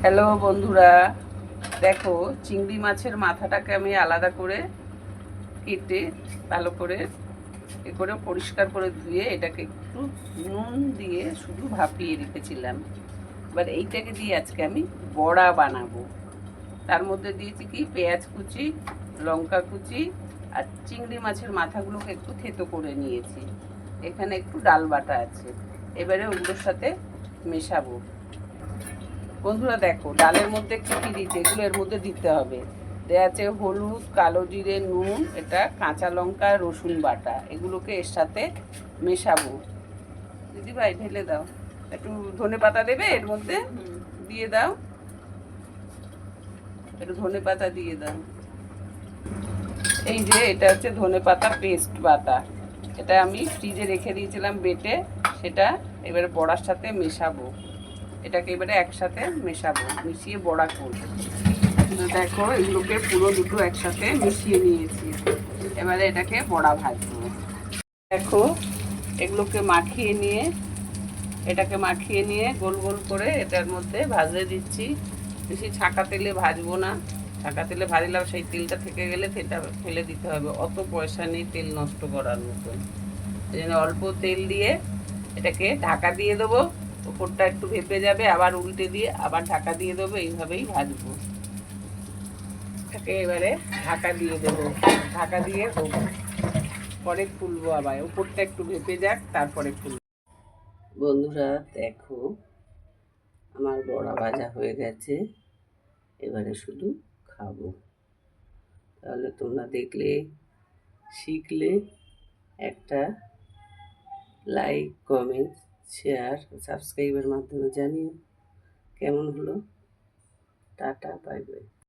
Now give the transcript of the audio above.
Hello বন্ধুরা, দেখো চিংড়ি মাছের মাথাটাকে আমি আলাদা করে কেটে ভালো করে পরিষ্কার করে ধুয়ে এটাকে একটু নুন দিয়ে শুধু ভাপিয়ে রেখেছিলাম। এবার এইটাকে দিয়ে আজকে আমি বড়া বানাবো। তার মধ্যে দিয়েছি কি পেঁয়াজ কুচি, লঙ্কা কুচি আর চিংড়ি মাছের মাথাগুলোকে একটু থেতো করে নিয়েছি। এখানে একটু ডাল বাটা আছে, এবারে ওগুলোর সাথে মেশাবো। বন্ধুরা দেখো ডালের মধ্যে কী কী দিতে, এগুলো এর মধ্যে দিতে হবে। দেওয়া আছে হলুদ, কালো জিরে, নুন, এটা কাঁচা লঙ্কা, রসুন বাটা, এগুলোকে এর সাথে মেশাবো। দিদি ভাই ঢেলে দাও, একটু ধনে পাতা দেবে এর মধ্যে, দিয়ে দাও, একটু ধনে পাতা দিয়ে দাও। এই যে এটা হচ্ছে ধনে পাতা পেস্ট বাটা, এটা আমি ফ্রিজে রেখে দিয়েছিলাম বেটে, সেটা এবারে বড়ার সাথে মেশাবো। এটাকে এবারে একসাথে মেশাবো, মিশিয়ে বড়া করবো। দেখো এগুলোকে পুরো দুটো একসাথে মিশিয়ে নিয়েছি, এবারে এটাকে বড়া ভাজবো। দেখো এগুলোকে মাখিয়ে নিয়ে গোল গোল করে এটার মধ্যে ভাজতে দিচ্ছি। বেশি ছাঁকা তেলে ভাজবো না, ছাঁকা তেলে ভাজলে সেই তেলটা থেকে গেলে সেটা ফেলে দিতে হবে, অত পয়সা নেই তেল নষ্ট করার মতন। এই জন্য অল্প তেল দিয়ে এটাকে ঢাকা দিয়ে দেবো, ওপরটা একটু ভেপে যাবে, আবার উল্টে দিয়ে আবার ঢাকা দিয়ে দেবো, এইভাবেই ভাজবো। এটাকে এবারে ঢাকা দিয়ে দেবো, ঢাকা দিয়ে হোক, পরে খুলবো, আবার উপরটা একটু ভেপে যাক তারপরে খুলবো। বন্ধুরা দেখো আমার বড়া ভাজা হয়ে গেছে, এবারে শুধু খাবো। তাহলে তোমরা দেখলে, শিখলে, একটা লাইক, কমেন্ট, শেয়ার, সাবস্ক্রাইবের মাধ্যমে জানিও কেমন হলো। Tata, bye bye.